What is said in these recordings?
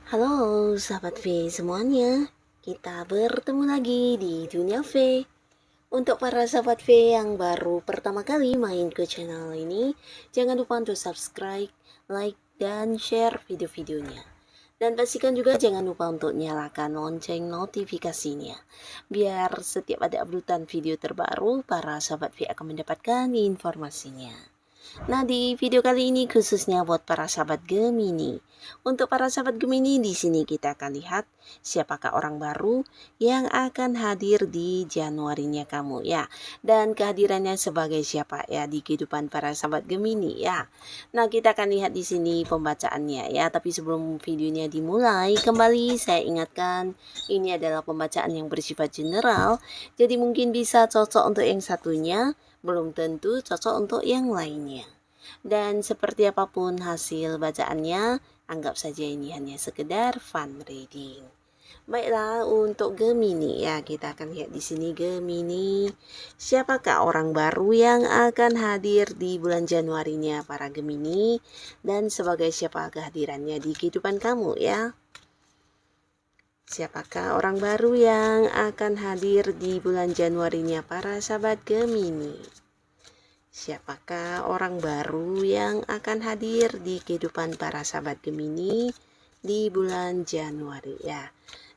Halo sahabat V semuanya, kita bertemu lagi di Dunia V. Untuk para sahabat V yang baru pertama kali main ke channel ini, jangan lupa untuk subscribe, like, dan share video-videonya. Dan pastikan juga jangan lupa untuk nyalakan lonceng notifikasinya. Biar setiap ada updatean video terbaru, para sahabat V akan mendapatkan informasinya. Nah, di video kali ini khususnya buat para sahabat Gemini. Untuk para sahabat Gemini, di sini kita akan lihat siapakah orang baru yang akan hadir di Januarinya kamu ya. Dan kehadirannya sebagai siapa ya di kehidupan para sahabat Gemini ya. Nah, kita akan lihat di sini pembacaannya ya. Tapi sebelum videonya dimulai, kembali saya ingatkan ini adalah pembacaan yang bersifat general. Jadi mungkin bisa cocok untuk yang satunya, belum tentu cocok untuk yang lainnya. Dan seperti apapun hasil bacaannya, anggap saja ini hanya sekedar fun reading. Baiklah, untuk Gemini ya, kita akan lihat di sini Gemini. Siapakah orang baru yang akan hadir di bulan Januarinya para Gemini dan sebagai siapa kehadirannya di kehidupan kamu ya? Siapakah orang baru yang akan hadir di bulan Januarinya para sahabat Gemini? Siapakah orang baru yang akan hadir di kehidupan para sahabat Gemini di bulan Januari ya?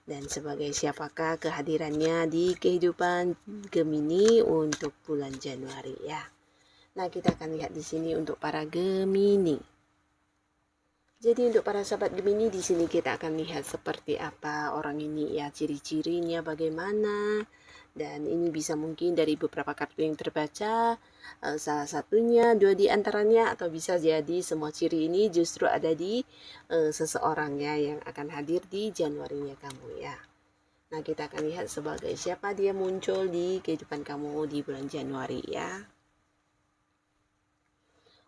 Dan sebagai siapakah kehadirannya di kehidupan Gemini untuk bulan Januari ya? Nah, kita akan lihat di sini untuk para Gemini. Jadi untuk para sahabat Gemini di sini kita akan lihat seperti apa orang ini ya, ciri-cirinya bagaimana. Dan ini bisa mungkin dari beberapa kartu yang terbaca, salah satunya, dua di antaranya, atau bisa jadi semua ciri ini justru ada di seseorang ya yang akan hadir di Januarinya kamu ya. Nah, kita akan lihat sebagai siapa dia muncul di kehidupan kamu di bulan Januari ya.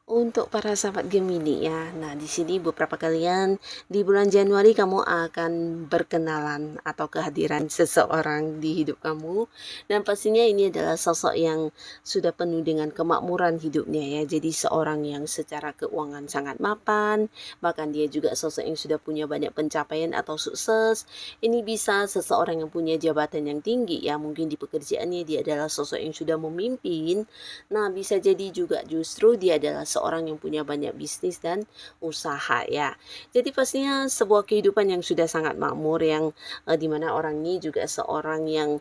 Untuk para sahabat Gemini ya. Nah, di sini beberapa kalian di bulan Januari kamu akan berkenalan atau kehadiran seseorang di hidup kamu, dan pastinya ini adalah sosok yang sudah penuh dengan kemakmuran hidupnya ya. Jadi seorang yang secara keuangan sangat mapan, bahkan dia juga sosok yang sudah punya banyak pencapaian atau sukses. Ini bisa seseorang yang punya jabatan yang tinggi ya, mungkin di pekerjaannya dia adalah sosok yang sudah memimpin. Nah, bisa jadi juga justru dia adalah seorang yang punya banyak bisnis dan usaha ya. Jadi pastinya sebuah kehidupan yang sudah sangat makmur yang dimana orang ini juga seorang yang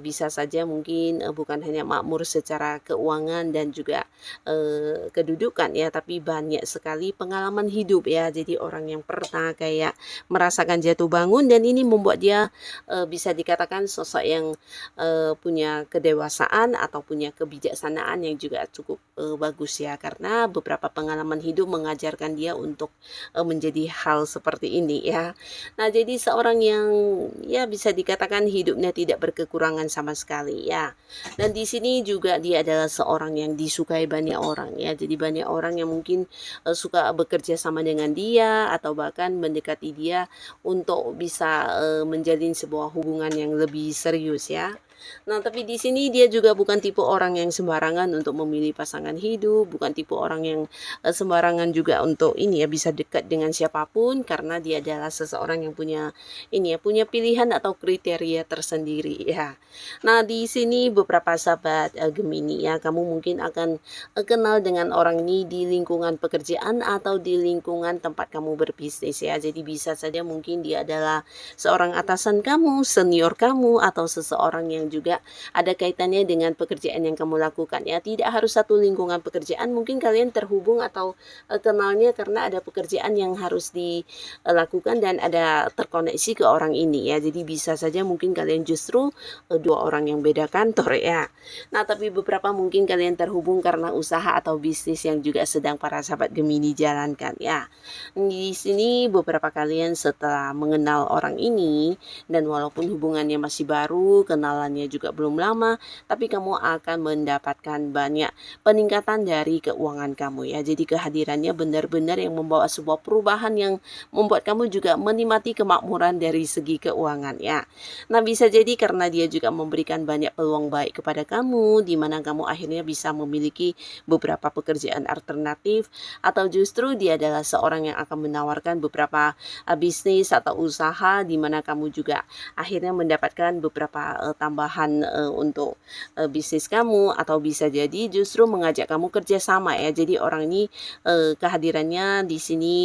bisa saja mungkin bukan hanya makmur secara keuangan dan juga kedudukan ya, tapi banyak sekali pengalaman hidup ya. Jadi orang yang pernah kayak merasakan jatuh bangun, dan ini membuat dia bisa dikatakan sosok yang punya kedewasaan atau punya kebijaksanaan yang juga cukup bagus ya, karena beberapa pengalaman hidup mengajarkan dia untuk menjadi hal seperti ini ya. Nah, jadi seorang yang ya bisa dikatakan hidupnya tidak berkekurangan sama sekali ya. Dan di sini juga dia adalah seorang yang disukai banyak orang ya. Jadi banyak orang yang mungkin suka bekerja sama dengan dia atau bahkan mendekati dia untuk bisa menjalin sebuah hubungan yang lebih serius ya. Nah, tapi di sini dia juga bukan tipe orang yang sembarangan untuk memilih pasangan hidup, bukan tipe orang yang sembarangan juga untuk ini ya bisa dekat dengan siapapun, karena dia adalah seseorang yang punya ini ya, punya pilihan atau kriteria tersendiri ya. Nah, di sini beberapa sahabat Gemini ya, kamu mungkin akan kenal dengan orang ini di lingkungan pekerjaan atau di lingkungan tempat kamu berbisnis ya. Jadi bisa saja mungkin dia adalah seorang atasan kamu, senior kamu, atau seseorang yang juga ada kaitannya dengan pekerjaan yang kamu lakukan ya. Tidak harus satu lingkungan pekerjaan, mungkin kalian terhubung atau kenalnya karena ada pekerjaan yang harus dilakukan dan ada terkoneksi ke orang ini ya. Jadi bisa saja mungkin kalian justru dua orang yang beda kantor ya. Nah, tapi beberapa mungkin kalian terhubung karena usaha atau bisnis yang juga sedang para sahabat Gemini jalankan ya. Di sini beberapa kalian setelah mengenal orang ini, dan walaupun hubungannya masih baru, kenalannya kehidupannya juga belum lama, tapi kamu akan mendapatkan banyak peningkatan dari keuangan kamu ya. Jadi kehadirannya benar-benar yang membawa sebuah perubahan yang membuat kamu juga menikmati kemakmuran dari segi keuangan ya. Nah, bisa jadi karena dia juga memberikan banyak peluang baik kepada kamu, di mana kamu akhirnya bisa memiliki beberapa pekerjaan alternatif, atau justru dia adalah seorang yang akan menawarkan beberapa bisnis atau usaha di mana kamu juga akhirnya mendapatkan beberapa tambahan untuk bisnis kamu, atau bisa jadi justru mengajak kamu kerjasama ya. Jadi orang ini kehadirannya di sini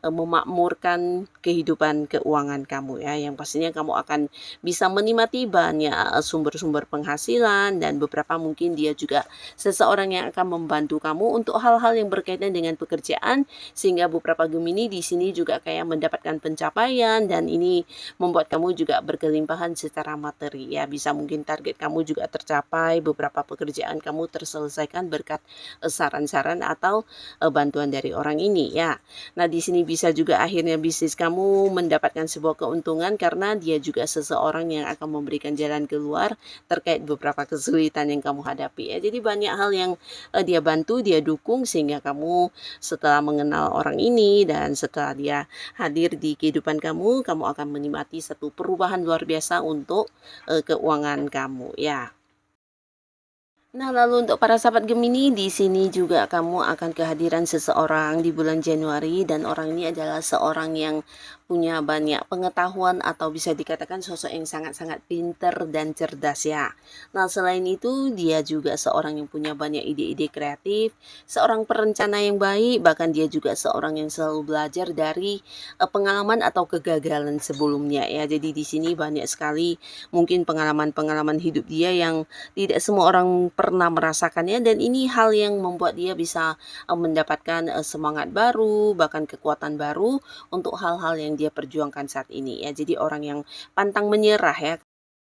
memakmurkan kehidupan keuangan kamu ya, yang pastinya kamu akan bisa menikmati banyak sumber-sumber penghasilan, dan beberapa mungkin dia juga seseorang yang akan membantu kamu untuk hal-hal yang berkaitan dengan pekerjaan, sehingga beberapa Gemini di sini juga kayak mendapatkan pencapaian, dan ini membuat kamu juga berkelimpahan secara materi ya. Bisa mungkin target kamu juga tercapai, beberapa pekerjaan kamu terselesaikan berkat saran-saran atau bantuan dari orang ini ya. Nah, di sini bisa juga akhirnya bisnis kamu mendapatkan sebuah keuntungan karena dia juga seseorang yang akan memberikan jalan keluar terkait beberapa kesulitan yang kamu hadapi ya. Jadi banyak hal yang dia bantu, dia dukung, sehingga kamu setelah mengenal orang ini dan setelah dia hadir di kehidupan kamu, kamu akan menikmati satu perubahan luar biasa untuk keuangan kamu ya. Nah, lalu untuk para sahabat Gemini, di sini juga kamu akan kehadiran seseorang di bulan Januari, dan orang ini adalah seorang yang punya banyak pengetahuan atau bisa dikatakan sosok yang sangat-sangat pinter dan cerdas ya. Nah, selain itu dia juga seorang yang punya banyak ide-ide kreatif, seorang perencana yang baik, bahkan dia juga seorang yang selalu belajar dari pengalaman atau kegagalan sebelumnya ya. Jadi di sini banyak sekali mungkin pengalaman-pengalaman hidup dia yang tidak semua orang pernah merasakannya, dan ini hal yang membuat dia bisa mendapatkan semangat baru, bahkan kekuatan baru untuk hal-hal yang dia perjuangkan saat ini ya. Jadi orang yang pantang menyerah ya.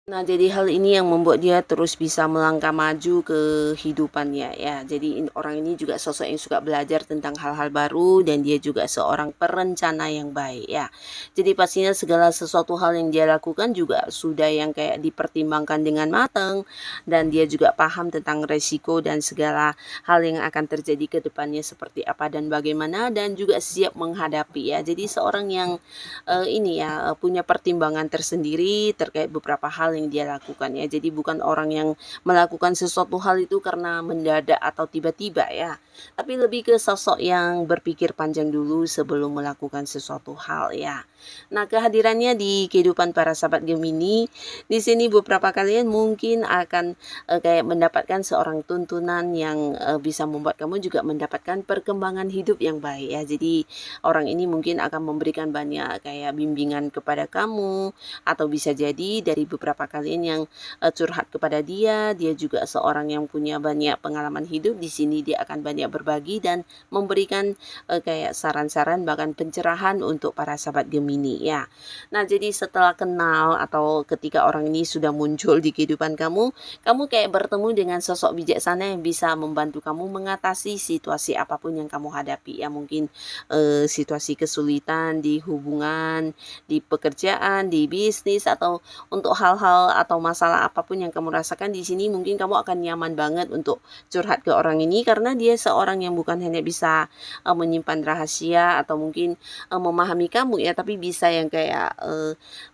Nah, jadi hal ini yang membuat dia terus bisa melangkah maju kehidupannya ya. Jadi orang ini juga sosok yang suka belajar tentang hal-hal baru, dan dia juga seorang perencana yang baik ya. Jadi pastinya segala sesuatu hal yang dia lakukan juga sudah yang kayak dipertimbangkan dengan matang, dan dia juga paham tentang resiko dan segala hal yang akan terjadi ke depannya seperti apa dan bagaimana, dan juga siap menghadapi ya. Jadi seorang yang ini ya punya pertimbangan tersendiri terkait beberapa hal yang dia lakukan ya. Jadi bukan orang yang melakukan sesuatu hal itu karena mendadak atau tiba-tiba ya, tapi lebih ke sosok yang berpikir panjang dulu sebelum melakukan sesuatu hal ya. Nah, kehadirannya di kehidupan para sahabat Gemini, di sini beberapa kalian mungkin akan kayak mendapatkan seorang tuntunan yang bisa membuat kamu juga mendapatkan perkembangan hidup yang baik ya. Jadi orang ini mungkin akan memberikan banyak kayak bimbingan kepada kamu, atau bisa jadi dari beberapa kalian yang curhat kepada dia. Dia juga seorang yang punya banyak pengalaman hidup. Di sini dia akan banyak berbagi dan memberikan kayak saran-saran bahkan pencerahan untuk para sahabat Gemini ya. Nah, jadi setelah kenal atau ketika orang ini sudah muncul di kehidupan kamu, kamu kayak bertemu dengan sosok bijaksana yang bisa membantu kamu mengatasi situasi apapun yang kamu hadapi ya. Mungkin situasi kesulitan di hubungan, di pekerjaan, di bisnis, atau untuk hal-hal atau masalah apapun yang kamu rasakan, di sini mungkin kamu akan nyaman banget untuk curhat ke orang ini, karena dia seorang yang bukan hanya bisa menyimpan rahasia atau mungkin memahami kamu ya, tapi bisa yang kayak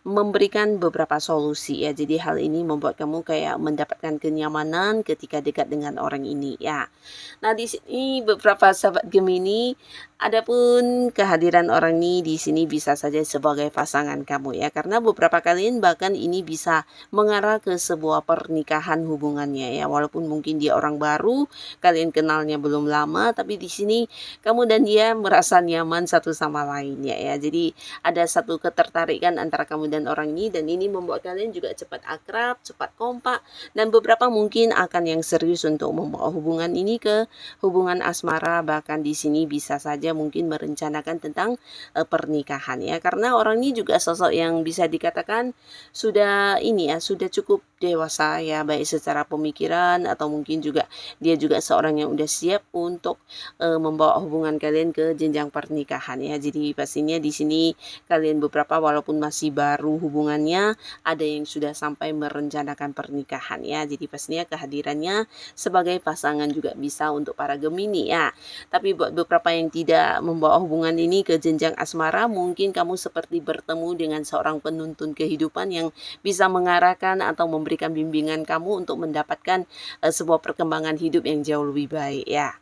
memberikan beberapa solusi ya. Jadi hal ini membuat kamu kayak mendapatkan kenyamanan ketika dekat dengan orang ini ya. Nah, di sini beberapa sahabat Gemini, adapun kehadiran orang ini di sini bisa saja sebagai pasangan kamu ya, karena beberapa kalian bahkan ini bisa mengarah ke sebuah pernikahan hubungannya ya. Walaupun mungkin dia orang baru, kalian kenalnya belum lama, tapi di sini kamu dan dia merasa nyaman satu sama lainnya ya. Jadi ada satu ketertarikan antara kamu dan orang ini, dan ini membuat kalian juga cepat akrab, cepat kompak, dan beberapa mungkin akan yang serius untuk membawa hubungan ini ke hubungan asmara. Bahkan di sini bisa saja mungkin merencanakan tentang pernikahan ya, karena orang ini juga sosok yang bisa dikatakan sudah ini ya, sudah cukup dewasa ya, baik secara pemikiran atau mungkin juga dia juga seorang yang udah siap untuk membawa hubungan kalian ke jenjang pernikahan ya. Jadi pastinya di sini kalian beberapa walaupun masih baru hubungannya, ada yang sudah sampai merencanakan pernikahan ya. Jadi pastinya kehadirannya sebagai pasangan juga bisa untuk para Gemini ya. Tapi buat beberapa yang tidak membawa hubungan ini ke jenjang asmara, mungkin kamu seperti bertemu dengan seorang penuntun kehidupan yang bisa mengarahkan atau memberikan bimbingan kamu untuk mendapatkan sebuah perkembangan hidup yang jauh lebih baik ya.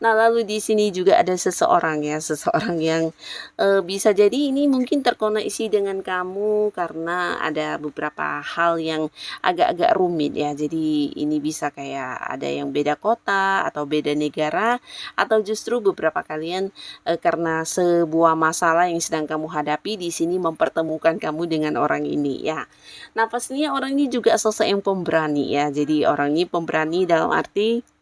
Nah, lalu di sini juga ada seseorang ya, seseorang yang bisa jadi ini mungkin terkoneksi dengan kamu karena ada beberapa hal yang agak-agak rumit ya. Jadi ini bisa kayak ada yang beda kota atau beda negara atau justru beberapa kalian karena sebuah masalah yang sedang kamu hadapi di sini mempertemukan kamu dengan orang ini ya. Nah, pastinya orang ini juga sosok yang pemberani ya. Jadi orang ini pemberani dalam arti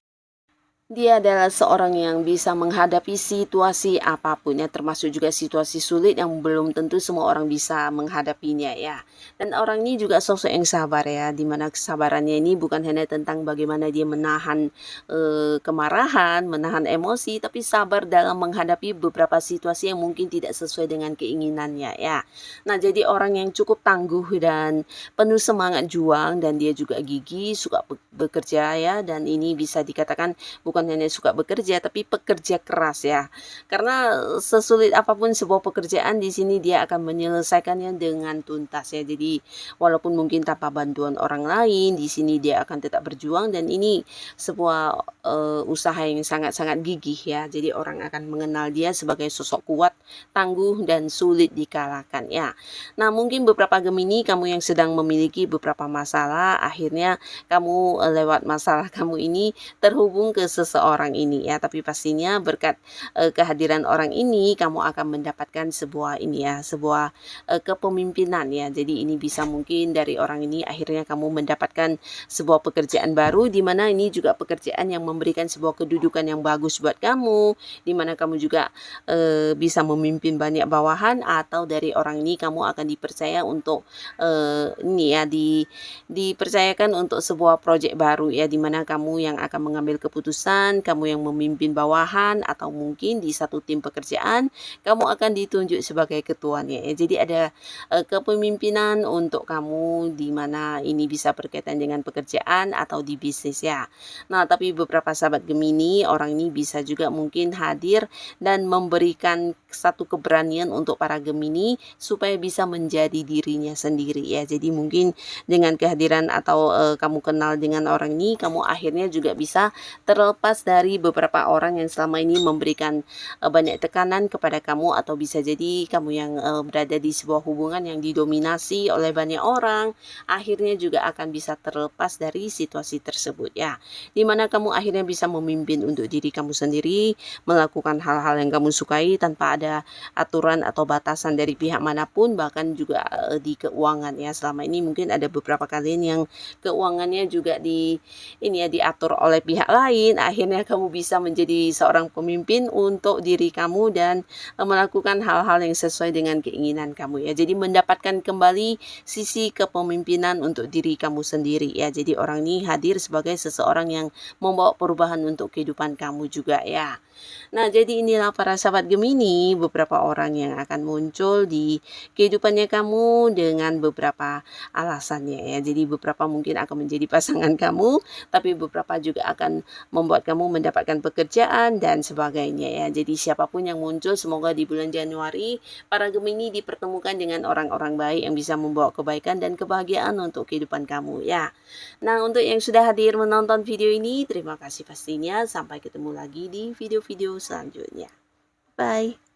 dia adalah seorang yang bisa menghadapi situasi apapun ya, termasuk juga situasi sulit yang belum tentu semua orang bisa menghadapinya ya. Dan orang ini juga sosok yang sabar ya, dimana kesabarannya ini bukan hanya tentang bagaimana dia menahan kemarahan, menahan emosi, tapi sabar dalam menghadapi beberapa situasi yang mungkin tidak sesuai dengan keinginannya ya. Nah, jadi orang yang cukup tangguh dan penuh semangat juang dan dia juga gigih, suka bekerja ya, dan ini bisa dikatakan bukan hanya suka bekerja tapi pekerja keras ya. Karena sesulit apapun sebuah pekerjaan di sini dia akan menyelesaikannya dengan tuntas ya. Jadi walaupun mungkin tanpa bantuan orang lain, di sini dia akan tetap berjuang dan ini sebuah usaha yang sangat-sangat gigih ya. Jadi orang akan mengenal dia sebagai sosok kuat, tangguh dan sulit dikalahkan ya. Nah, mungkin beberapa Gemini kamu yang sedang memiliki beberapa masalah, akhirnya kamu lewat masalah kamu ini terhubung ke seseorang ini ya, tapi pastinya berkat kehadiran orang ini kamu akan mendapatkan sebuah ini ya, sebuah kepemimpinan ya. Jadi ini bisa mungkin dari orang ini akhirnya kamu mendapatkan sebuah pekerjaan baru di mana ini juga pekerjaan yang memberikan sebuah kedudukan yang bagus buat kamu, di mana kamu juga bisa memimpin banyak bawahan atau dari orang ini kamu akan dipercaya untuk ini ya dipercayakan untuk sebuah proyek baru ya, di mana kamu yang akan mengambil keputusan, kamu yang memimpin bawahan atau mungkin di satu tim pekerjaan kamu akan ditunjuk sebagai ketuanya ya. Jadi ada kepemimpinan untuk kamu di mana ini bisa berkaitan dengan pekerjaan atau di bisnis ya. Nah, tapi beberapa sahabat Gemini, orang ini bisa juga mungkin hadir dan memberikan satu keberanian untuk para Gemini supaya bisa menjadi dirinya sendiri ya. Jadi mungkin dengan kehadiran atau kamu kenal dengan orang ini, kamu akhirnya juga bisa terlepas dari beberapa orang yang selama ini memberikan banyak tekanan kepada kamu, atau bisa jadi kamu yang berada di sebuah hubungan yang didominasi oleh banyak orang, akhirnya juga akan bisa terlepas dari situasi tersebut ya. Dimana kamu akhirnya bisa memimpin untuk diri kamu sendiri, melakukan hal-hal yang kamu sukai tanpa ada aturan atau batasan dari pihak manapun, bahkan juga di keuangan ya. Selama ini mungkin ada beberapa kalian yang keuangannya juga ini ya diatur oleh pihak lain, akhirnya kamu bisa menjadi seorang pemimpin untuk diri kamu dan melakukan hal-hal yang sesuai dengan keinginan kamu ya. Jadi mendapatkan kembali sisi kepemimpinan untuk diri kamu sendiri ya. Jadi orang ini hadir sebagai seseorang yang membawa perubahan untuk kehidupan kamu juga ya. Nah, jadi inilah para sahabat Gemini, beberapa orang yang akan muncul di kehidupannya kamu dengan beberapa alasannya ya. Jadi beberapa mungkin akan menjadi pasangan kamu, tapi beberapa juga akan membuat kamu mendapatkan pekerjaan dan sebagainya ya. Jadi siapapun yang muncul, semoga di bulan Januari para Gemini dipertemukan dengan orang-orang baik yang bisa membawa kebaikan dan kebahagiaan untuk kehidupan kamu ya. Nah, untuk yang sudah hadir menonton video ini, terima kasih pastinya. Sampai ketemu lagi di video-video selanjutnya. Bye.